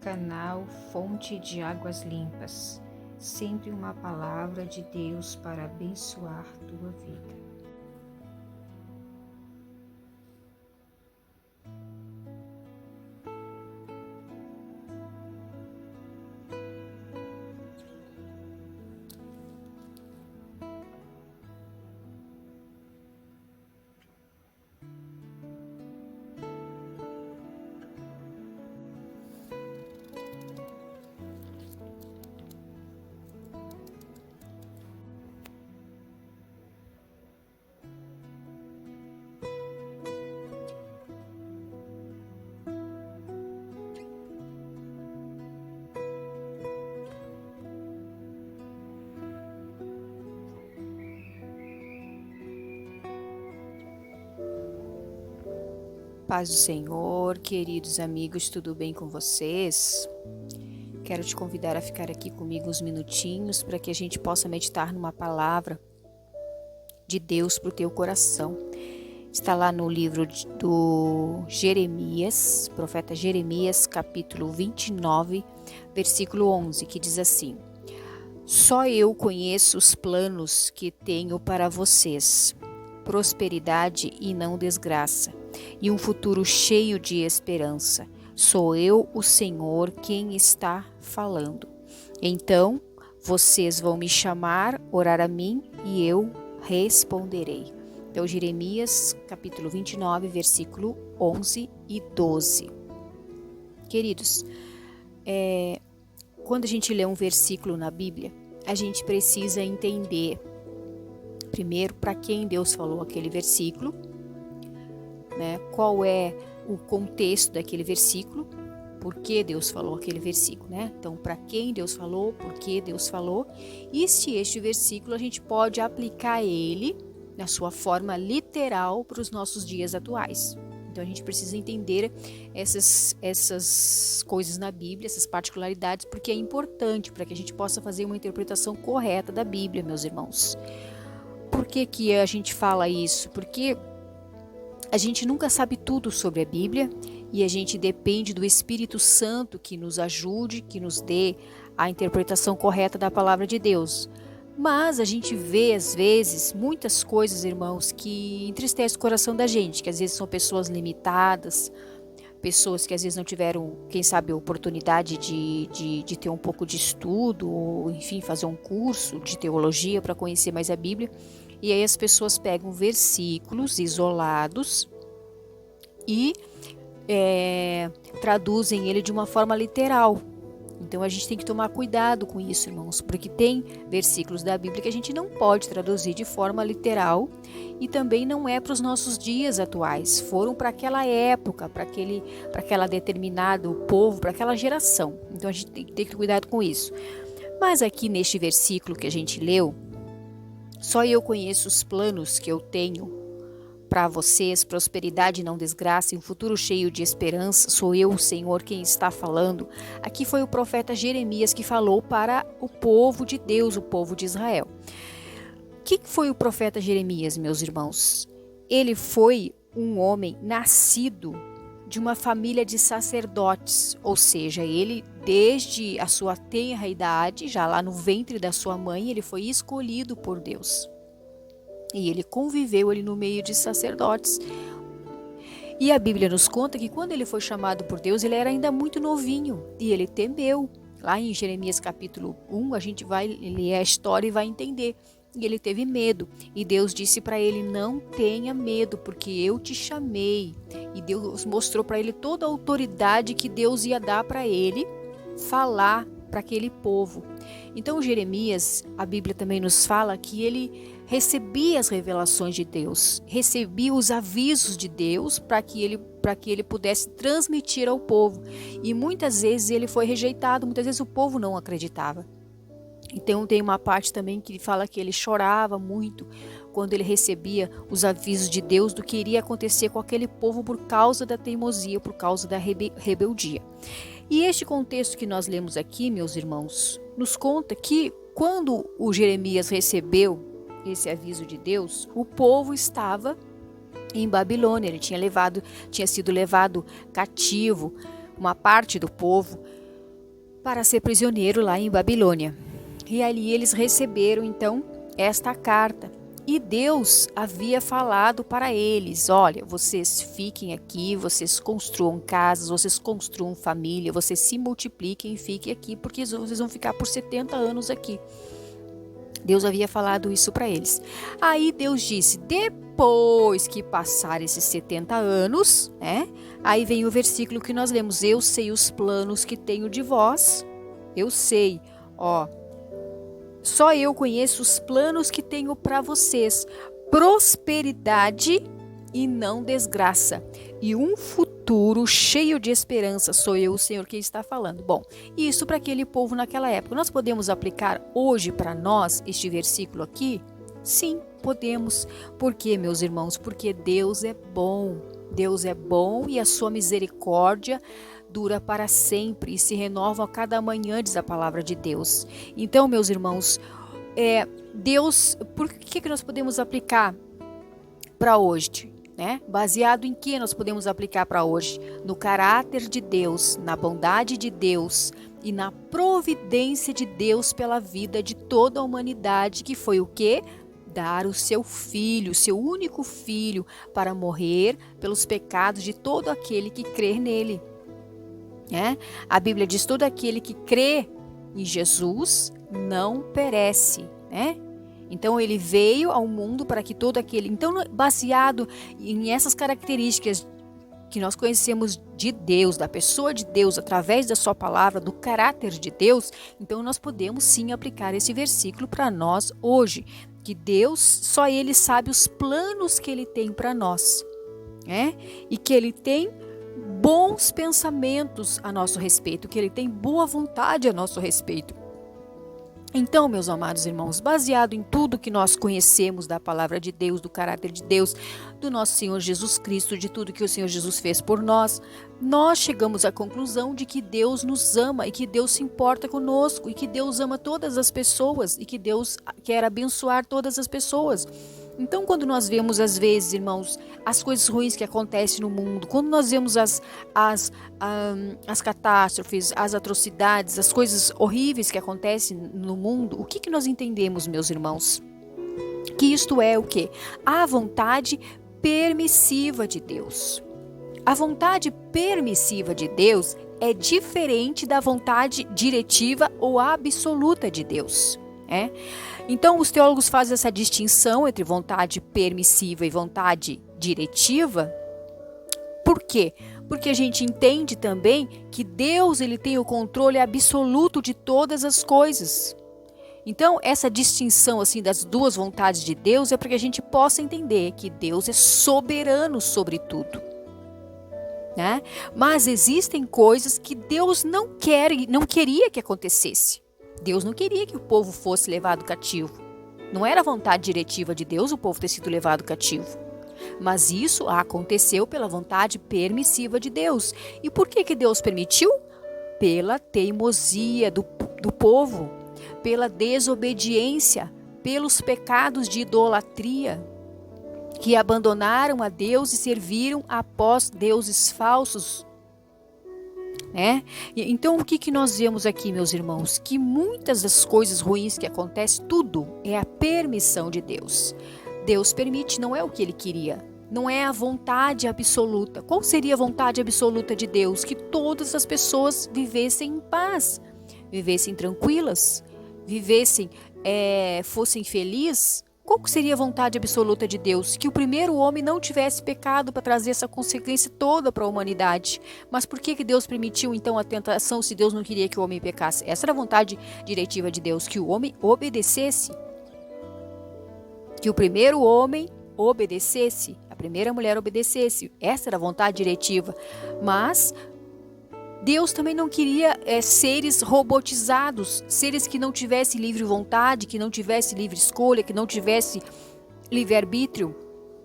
canal, fonte de águas limpas, sempre uma palavra de Deus para abençoar tua vida. Paz do Senhor, queridos amigos, tudo bem com vocês? Quero te convidar a ficar aqui comigo uns minutinhos para que a gente possa meditar numa palavra de Deus para o teu coração. Está lá no livro do Jeremias, profeta Jeremias, capítulo 29, versículo 11, que diz assim: Só eu conheço os planos que tenho para vocês, prosperidade e não desgraça, e um futuro cheio de esperança. Sou eu, o Senhor, quem está falando. Então, vocês vão me chamar, orar a mim, e eu responderei. Então, Jeremias, capítulo 29, versículo 11 e 12. Queridos, quando a gente lê um versículo na Bíblia, a gente precisa entender, primeiro, para quem Deus falou aquele versículo, né? Qual é o contexto daquele versículo, por que Deus falou aquele versículo, né? Então, para quem Deus falou, por que Deus falou, e se este versículo a gente pode aplicar ele na sua forma literal para os nossos dias atuais. Então, a gente precisa entender essas coisas na Bíblia, essas particularidades, porque é importante para que a gente possa fazer uma interpretação correta da Bíblia, meus irmãos. Por que a gente fala isso? Porque a gente nunca sabe tudo sobre a Bíblia e a gente depende do Espírito Santo que nos ajude, que nos dê a interpretação correta da palavra de Deus. Mas a gente vê, às vezes, muitas coisas, irmãos, que entristecem o coração da gente, que às vezes são pessoas limitadas, pessoas que às vezes não tiveram, quem sabe, a oportunidade de ter um pouco de estudo, ou enfim, fazer um curso de teologia para conhecer mais a Bíblia. E aí as pessoas pegam versículos isolados e traduzem ele de uma forma literal. Então a gente tem que tomar cuidado com isso, irmãos, porque tem versículos da Bíblia que a gente não pode traduzir de forma literal e também não é para os nossos dias atuais. Foram para aquela época, para aquela determinado povo, para aquela geração. Então a gente tem que ter cuidado com isso. Mas aqui neste versículo que a gente leu, só eu conheço os planos que eu tenho para vocês, prosperidade e não desgraça, e um futuro cheio de esperança. Sou eu, o Senhor, quem está falando. Aqui foi o profeta Jeremias que falou para o povo de Deus, o povo de Israel. O que foi o profeta Jeremias, meus irmãos? Ele foi um homem nascido de uma família de sacerdotes, ou seja, ele desde a sua tenra idade, já lá no ventre da sua mãe, ele foi escolhido por Deus. E ele conviveu ali no meio de sacerdotes. E a Bíblia nos conta que quando ele foi chamado por Deus, ele era ainda muito novinho e ele temeu. Lá em Jeremias capítulo 1, a gente vai ler a história e vai entender. E ele teve medo. E Deus disse para ele: não tenha medo, porque eu te chamei. E Deus mostrou para ele toda a autoridade que Deus ia dar para ele falar para aquele povo. Então Jeremias, a Bíblia também nos fala que ele recebia as revelações de Deus, recebia os avisos de Deus para que ele pudesse transmitir ao povo. E muitas vezes ele foi rejeitado, muitas vezes o povo não acreditava. Então tem uma parte também que fala que ele chorava muito quando ele recebia os avisos de Deus do que iria acontecer com aquele povo por causa da teimosia, por causa da rebeldia. E este contexto que nós lemos aqui, meus irmãos, nos conta que quando o Jeremias recebeu esse aviso de Deus, o povo estava em Babilônia, ele tinha sido levado cativo, uma parte do povo para ser prisioneiro lá em Babilônia. E ali eles receberam então esta carta. E Deus havia falado para eles: olha, vocês fiquem aqui, vocês construam casas, vocês construam família, vocês se multipliquem e fiquem aqui, porque vocês vão ficar por 70 anos aqui. Deus havia falado isso para eles. Aí Deus disse: depois que passar esses 70 anos, aí vem o versículo que nós lemos: eu sei os planos que tenho de vós. Eu sei, só eu conheço os planos que tenho para vocês: prosperidade e não desgraça, e um futuro cheio de esperança. Sou eu, o Senhor, quem está falando. Bom, isso para aquele povo naquela época. Nós podemos aplicar hoje para nós este versículo aqui? Sim, podemos. Por quê, meus irmãos? Porque Deus é bom. Deus é bom e a sua misericórdia dura para sempre e se renova a cada manhã, diz a palavra de Deus. Então, meus irmãos, Deus, por que nós podemos aplicar para hoje? Baseado em que nós podemos aplicar para hoje? No caráter de Deus, na bondade de Deus e na providência de Deus pela vida de toda a humanidade, que foi o quê? Dar o seu filho, seu único filho, para morrer pelos pecados de todo aquele que crer nele. A Bíblia diz: todo aquele que crê em Jesus não perece. Então ele veio ao mundo para que todo aquele... Então, baseado em essas características que nós conhecemos de Deus, da pessoa de Deus, através da sua palavra, do caráter de Deus, então nós podemos sim aplicar esse versículo para nós hoje. Que Deus, só Ele sabe os planos que Ele tem para nós. E que Ele tem bons pensamentos a nosso respeito, que Ele tem boa vontade a nosso respeito. Então, meus amados irmãos, baseado em tudo que nós conhecemos da palavra de Deus, do caráter de Deus, do nosso Senhor Jesus Cristo, de tudo que o Senhor Jesus fez por nós, nós chegamos à conclusão de que Deus nos ama e que Deus se importa conosco e que Deus ama todas as pessoas e que Deus quer abençoar todas as pessoas. Então, quando nós vemos, às vezes, irmãos, as coisas ruins que acontecem no mundo, quando nós vemos as catástrofes, as atrocidades, as coisas horríveis que acontecem no mundo, o que nós entendemos, meus irmãos? Que isto é o quê? A vontade permissiva de Deus. A vontade permissiva de Deus é diferente da vontade diretiva ou absoluta de Deus. Então, os teólogos fazem essa distinção entre vontade permissiva e vontade diretiva. Por quê? Porque a gente entende também que Deus ele tem o controle absoluto de todas as coisas. Então, essa distinção assim das duas vontades de Deus é para que a gente possa entender que Deus é soberano sobre tudo. Mas existem coisas que Deus não queria que acontecesse. Deus não queria que o povo fosse levado cativo. Não era vontade diretiva de Deus o povo ter sido levado cativo. Mas isso aconteceu pela vontade permissiva de Deus. E por que Deus permitiu? Pela teimosia do povo, pela desobediência, pelos pecados de idolatria, que abandonaram a Deus e serviram após deuses falsos. Então, o que nós vemos aqui, meus irmãos? Que muitas das coisas ruins que acontecem, tudo é a permissão de Deus. Deus permite, não é o que Ele queria. Não é a vontade absoluta. Qual seria a vontade absoluta de Deus? Que todas as pessoas vivessem em paz, vivessem tranquilas, fossem felizes. Qual seria a vontade absoluta de Deus? Que o primeiro homem não tivesse pecado para trazer essa consequência toda para a humanidade. Mas por que Deus permitiu então a tentação se Deus não queria que o homem pecasse? Essa era a vontade diretiva de Deus, que o homem obedecesse. Que o primeiro homem obedecesse, a primeira mulher obedecesse. Essa era a vontade diretiva. Mas Deus também não queria seres robotizados, seres que não tivessem livre vontade, que não tivessem livre escolha, que não tivessem livre-arbítrio.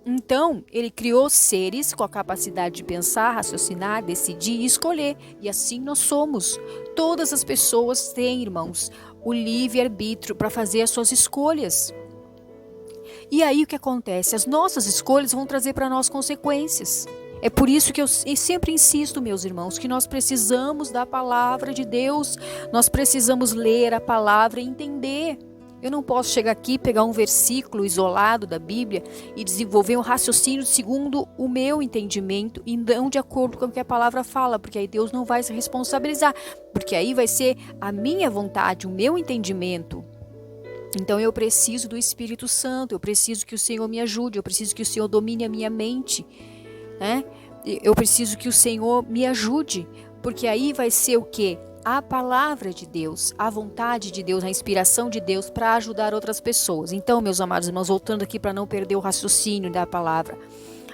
Então, Ele criou seres com a capacidade de pensar, raciocinar, decidir e escolher. E assim nós somos. Todas as pessoas têm, irmãos, o livre-arbítrio para fazer as suas escolhas. E aí o que acontece? As nossas escolhas vão trazer para nós consequências. É por isso que eu sempre insisto, meus irmãos, que nós precisamos da palavra de Deus, nós precisamos ler a palavra e entender. Eu não posso chegar aqui, pegar um versículo isolado da Bíblia e desenvolver um raciocínio segundo o meu entendimento e não de acordo com o que a palavra fala, porque aí Deus não vai se responsabilizar, porque aí vai ser a minha vontade, o meu entendimento. Então eu preciso do Espírito Santo, eu preciso que o Senhor me ajude, eu preciso que o Senhor domine a minha mente, né? Eu preciso que o Senhor me ajude, porque aí vai ser o quê? A palavra de Deus, a vontade de Deus, a inspiração de Deus para ajudar outras pessoas. Então, meus amados irmãos, voltando aqui para não perder o raciocínio da palavra,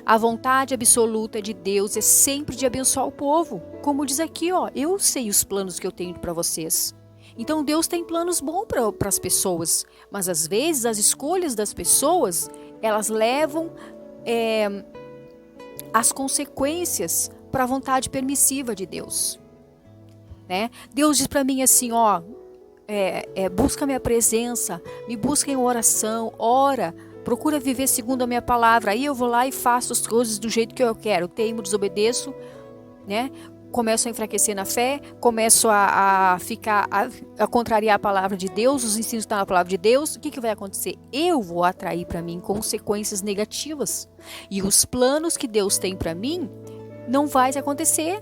a vontade absoluta de Deus é sempre de abençoar o povo. Como diz aqui, ó, eu sei os planos que eu tenho para vocês. Então, Deus tem planos bons para as pessoas, mas às vezes as escolhas das pessoas, elas levam as consequências para a vontade permissiva de Deus. Né? Deus diz para mim assim, ó, busca minha presença, me busca em oração, ora, procura viver segundo a minha palavra. Aí eu vou lá e faço as coisas do jeito que eu quero, teimo, desobedeço, né? Começo a enfraquecer na fé, começo a contrariar a palavra de Deus, os ensinos estão na palavra de Deus. O que vai acontecer? Eu vou atrair para mim consequências negativas. E os planos que Deus tem para mim não vai acontecer.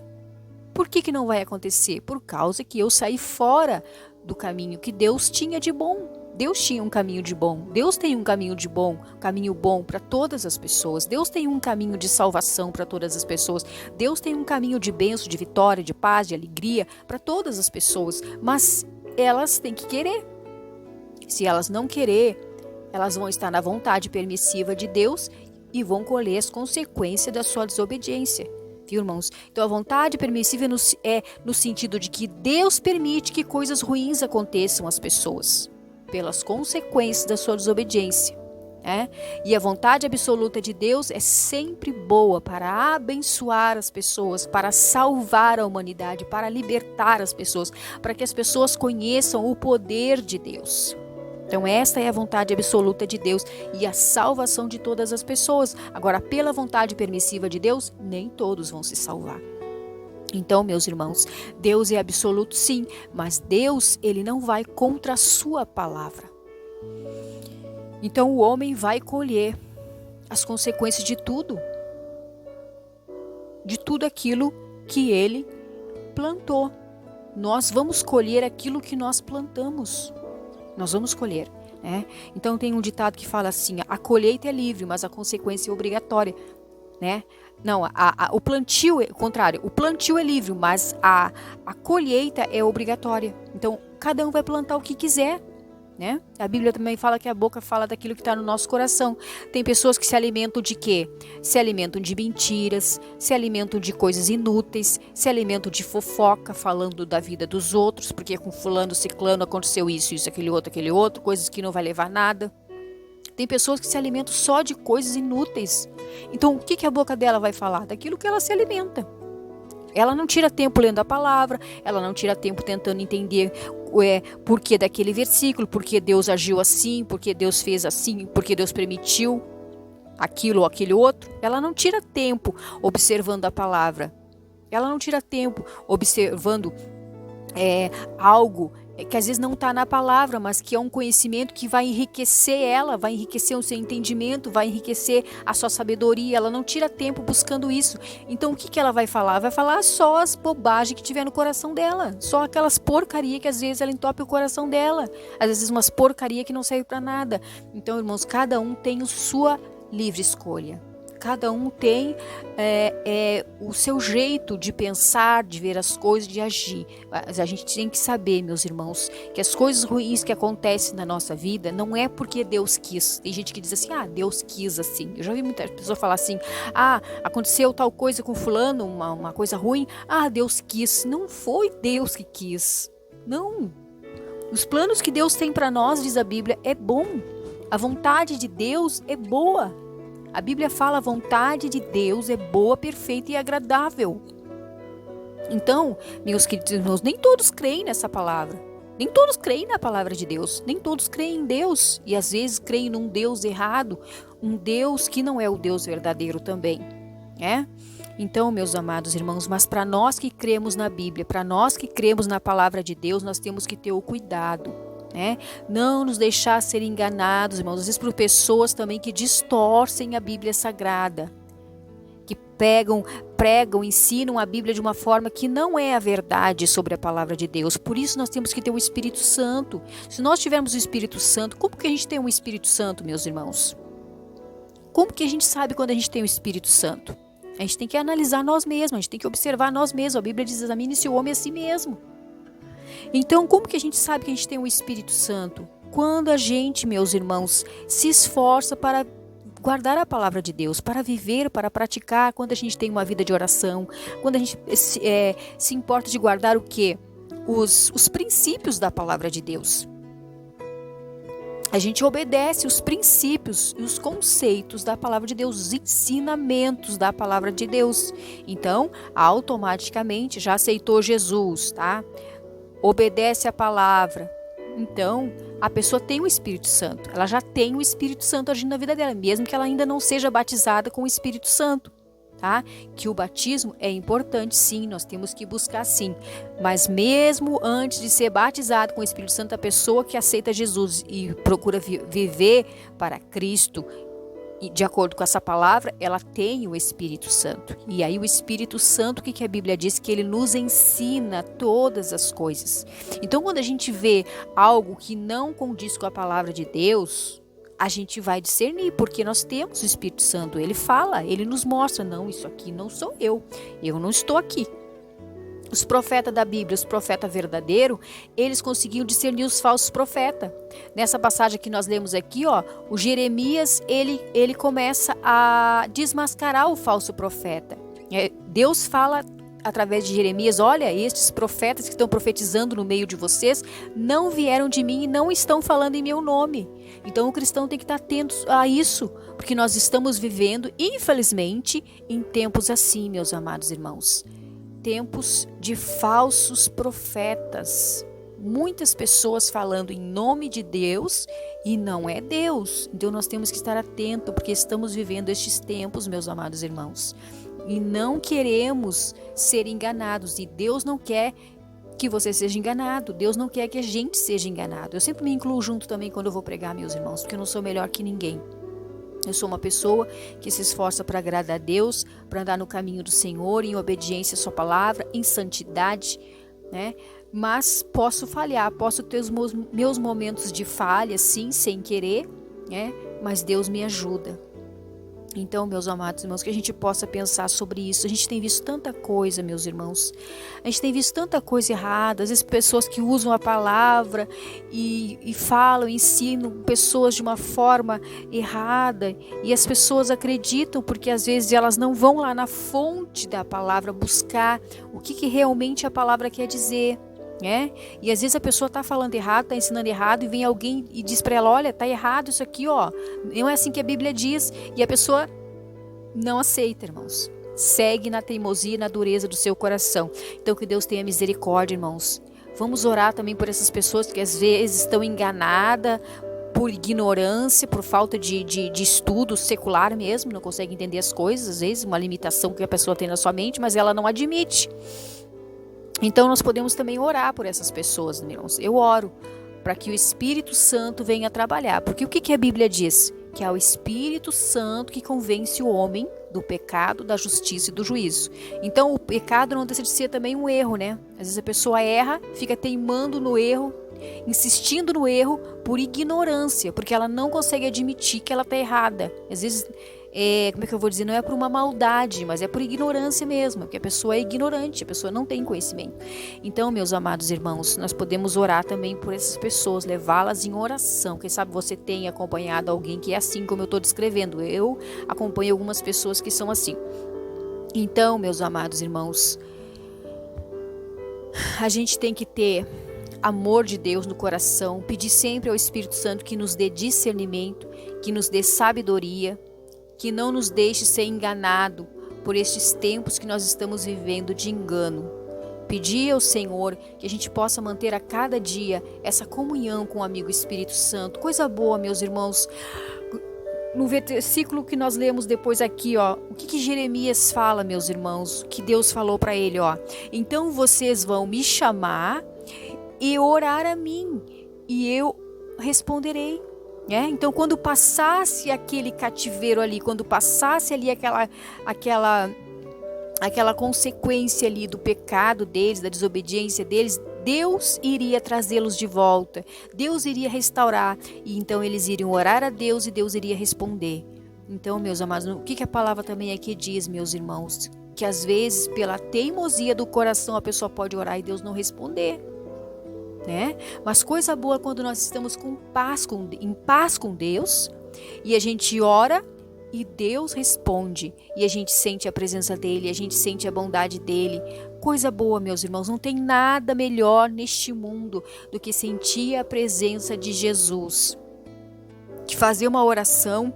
Por que não vai acontecer? Por causa que eu saí fora do caminho que Deus tinha de bom. Deus tinha um caminho de bom. Deus tem um caminho de bom, caminho bom para todas as pessoas. Deus tem um caminho de salvação para todas as pessoas. Deus tem um caminho de bênção, de vitória, de paz, de alegria para todas as pessoas. Mas elas têm que querer. Se elas não querer, elas vão estar na vontade permissiva de Deus e vão colher as consequências da sua desobediência. Viu, irmãos? Então a vontade permissiva é no sentido de que Deus permite que coisas ruins aconteçam às pessoas, pelas consequências da sua desobediência. E a vontade absoluta de Deus é sempre boa para abençoar as pessoas, para salvar a humanidade, para libertar as pessoas, para que as pessoas conheçam o poder de Deus. Então esta é a vontade absoluta de Deus e a salvação de todas as pessoas. Agora, pela vontade permissiva de Deus, nem todos vão se salvar. Então, meus irmãos, Deus é absoluto sim, mas Deus, ele não vai contra a sua palavra. Então o homem vai colher as consequências de tudo aquilo que ele plantou. Nós vamos colher aquilo que nós plantamos. Nós vamos colher, né? Então tem um ditado que fala assim, a colheita é livre, mas a consequência é obrigatória, né? Não, o plantio é o contrário, o plantio é livre, mas a colheita é obrigatória. Então cada um vai plantar o que quiser, né? A Bíblia também fala que a boca fala daquilo que está no nosso coração. Tem pessoas que se alimentam de quê? Se alimentam de mentiras, se alimentam de coisas inúteis, se alimentam de fofoca, falando da vida dos outros, porque com fulano, ciclano aconteceu isso, aquele outro, coisas que não vai levar a nada. Tem pessoas que se alimentam só de coisas inúteis. Então o que a boca dela vai falar? Daquilo que ela se alimenta. Ela não tira tempo lendo a palavra, ela não tira tempo tentando entender por que daquele versículo, por que Deus agiu assim, por que Deus fez assim, por que Deus permitiu aquilo ou aquele outro. Ela não tira tempo observando a palavra. Ela não tira tempo observando algo que às vezes não está na palavra, mas que é um conhecimento que vai enriquecer ela, vai enriquecer o seu entendimento, vai enriquecer a sua sabedoria. Ela não tira tempo buscando isso. Então o que ela vai falar? Vai falar só as bobagens que tiver no coração dela, só aquelas porcaria que às vezes ela entope o coração dela, às vezes umas porcaria que não serve para nada. Então, irmãos, cada um tem a sua livre escolha. Cada um tem o seu jeito de pensar, de ver as coisas, de agir. Mas a gente tem que saber, meus irmãos, que as coisas ruins que acontecem na nossa vida não é porque Deus quis. Tem gente que diz assim, Deus quis assim. Eu já vi muitas pessoas falar assim, aconteceu tal coisa com fulano, uma coisa ruim. Deus quis. Não foi Deus que quis. Não. Os planos que Deus tem para nós, diz a Bíblia, é bom. A vontade de Deus é boa. A Bíblia fala, a vontade de Deus é boa, perfeita e agradável. Então, meus queridos irmãos, nem todos creem nessa palavra. Nem todos creem na palavra de Deus. Nem todos creem em Deus. E às vezes creem num Deus errado. Um Deus que não é o Deus verdadeiro também. Então, meus amados irmãos, mas para nós que cremos na Bíblia, para nós que cremos na palavra de Deus, nós temos que ter o cuidado, né? Não nos deixar ser enganados, irmãos, às vezes por pessoas também que distorcem a Bíblia Sagrada, que pregam, ensinam a Bíblia de uma forma que não é a verdade sobre a palavra de Deus. Por isso nós temos que ter o Espírito Santo. Se nós tivermos o Espírito Santo, como que a gente tem um Espírito Santo, meus irmãos? Como que a gente sabe quando a gente tem o Espírito Santo? A gente tem que analisar nós mesmos, a gente tem que observar nós mesmos. A Bíblia diz: examine-se o homem a si mesmo. Então, como que a gente sabe que a gente tem o Espírito Santo? Quando a gente, meus irmãos, se esforça para guardar a palavra de Deus, para viver, para praticar, quando a gente tem uma vida de oração, quando a gente se importa de guardar o quê? Os princípios da palavra de Deus. A gente obedece os princípios e os conceitos da palavra de Deus, os ensinamentos da palavra de Deus. Então, automaticamente já aceitou Jesus, tá? Obedece a palavra. Então, a pessoa tem o Espírito Santo. Ela já tem o Espírito Santo agindo na vida dela, mesmo que ela ainda não seja batizada com o Espírito Santo. Tá? Que o batismo é importante, sim, nós temos que buscar, sim. Mas mesmo antes de ser batizado com o Espírito Santo, a pessoa que aceita Jesus e procura viver para Cristo, e de acordo com essa palavra, ela tem o Espírito Santo. E aí o Espírito Santo, o que a Bíblia diz? Que ele nos ensina todas as coisas. Então, quando a gente vê algo que não condiz com a palavra de Deus, a gente vai discernir, porque nós temos o Espírito Santo. Ele fala, ele nos mostra: não, isso aqui não sou eu não estou aqui. Os profetas da Bíblia, os profetas verdadeiros, eles conseguiam discernir os falsos profetas. Nessa passagem que nós lemos aqui, o Jeremias, ele começa a desmascarar o falso profeta. Deus fala através de Jeremias: olha, estes profetas que estão profetizando no meio de vocês não vieram de mim e não estão falando em meu nome. Então o cristão tem que estar atento a isso, porque nós estamos vivendo, infelizmente, em tempos assim, meus amados irmãos. Tempos de falsos profetas. Muitas pessoas falando em nome de Deus e não é Deus. Então nós temos que estar atentos, porque estamos vivendo estes tempos, meus amados irmãos. E não queremos ser enganados. E Deus não quer que você seja enganado. Deus não quer que a gente seja enganado. Eu sempre me incluo junto também quando eu vou pregar, meus irmãos, porque eu não sou melhor que ninguém. Eu sou uma pessoa que se esforça para agradar a Deus, para andar no caminho do Senhor, em obediência à sua palavra, em santidade, né? Mas posso falhar, posso ter os meus momentos de falha, sim, sem querer, né? Mas Deus me ajuda. Então, meus amados irmãos, que a gente possa pensar sobre isso. A gente tem visto tanta coisa, meus irmãos. A gente tem visto tanta coisa errada. Às vezes pessoas que usam a palavra e falam, ensinam pessoas de uma forma errada. E as pessoas acreditam porque às vezes elas não vão lá na fonte da palavra buscar o que realmente a palavra quer dizer. E às vezes a pessoa está falando errado, está ensinando errado, e vem alguém e diz para ela: olha, está errado isso aqui, não é assim que a Bíblia diz. E a pessoa não aceita, irmãos. Segue na teimosia e na dureza do seu coração. Então que Deus tenha misericórdia, irmãos. Vamos orar também por essas pessoas que às vezes estão enganadas por ignorância, por falta de estudo secular mesmo, não consegue entender as coisas, às vezes uma limitação que a pessoa tem na sua mente, mas ela não admite. Então nós podemos também orar por essas pessoas, irmãos. Eu oro para que o Espírito Santo venha trabalhar. Porque o que a Bíblia diz? Que é o Espírito Santo que convence o homem do pecado, da justiça e do juízo. Então o pecado não deixa de ser também um erro, né? Às vezes a pessoa erra, fica teimando no erro, insistindo no erro por ignorância, porque ela não consegue admitir que ela está errada. Às vezes, como é que eu vou dizer? Não é por uma maldade, mas é por ignorância mesmo, porque a pessoa é ignorante, a pessoa não tem conhecimento. Então, meus amados irmãos, nós podemos orar também por essas pessoas, levá-las em oração. Quem sabe você tem acompanhado alguém que é assim como eu estou descrevendo. Eu acompanho algumas pessoas que são assim. Então, meus amados irmãos, a gente tem que ter amor de Deus no coração, pedir sempre ao Espírito Santo que nos dê discernimento, que nos dê sabedoria, que não nos deixe ser enganado por estes tempos que nós estamos vivendo de engano. Pedir ao Senhor que a gente possa manter a cada dia essa comunhão com o amigo Espírito Santo. Coisa boa, meus irmãos. no versículo que nós lemos depois aqui, ó, o que Jeremias fala, meus irmãos, que Deus falou para ele, ó. Então vocês vão me chamar e orar a mim, e eu responderei. Então, quando passasse aquele cativeiro ali, quando passasse ali aquela consequência ali do pecado deles, da desobediência deles, Deus iria trazê-los de volta, Deus iria restaurar, e então eles iriam orar a Deus e Deus iria responder. Então, meus amados, o que a palavra também aqui diz, meus irmãos? Que às vezes, pela teimosia do coração, a pessoa pode orar e Deus não responder. Mas coisa boa quando nós estamos em paz com Deus, e a gente ora e Deus responde, e a gente sente a presença dele, a gente sente a bondade dele. Coisa boa, meus irmãos, não tem nada melhor neste mundo do que sentir a presença de Jesus, de fazer uma oração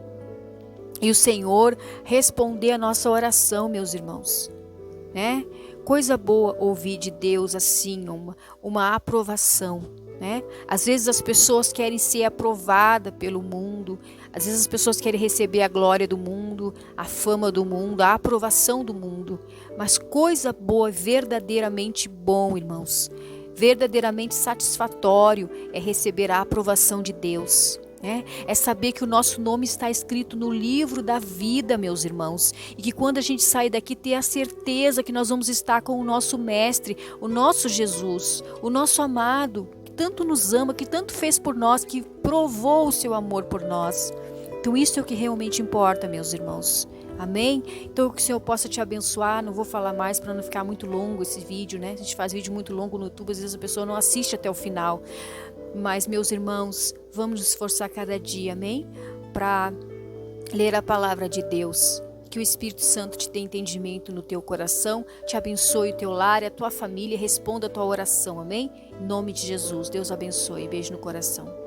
e o Senhor responder a nossa oração, meus irmãos. Coisa boa ouvir de Deus assim, uma aprovação. Às vezes as pessoas querem ser aprovadas pelo mundo, às vezes as pessoas querem receber a glória do mundo, a fama do mundo, a aprovação do mundo. Mas coisa boa, verdadeiramente bom, irmãos, verdadeiramente satisfatório é receber a aprovação de Deus. É saber que o nosso nome está escrito no livro da vida, meus irmãos, e que quando a gente sair daqui, ter a certeza que nós vamos estar com o nosso mestre, o nosso Jesus, o nosso amado, que tanto nos ama, que tanto fez por nós, que provou o seu amor por nós. Então isso é o que realmente importa, meus irmãos. Amém? Então que o Senhor possa te abençoar. Não vou falar mais para não ficar muito longo esse vídeo, A gente faz vídeo muito longo no YouTube, às vezes a pessoa não assiste até o final. Mas, meus irmãos, vamos nos esforçar cada dia, amém? Para ler a palavra de Deus. Que o Espírito Santo te dê entendimento no teu coração, te abençoe o teu lar e a tua família, responda a tua oração, amém? Em nome de Jesus, Deus abençoe. Beijo no coração.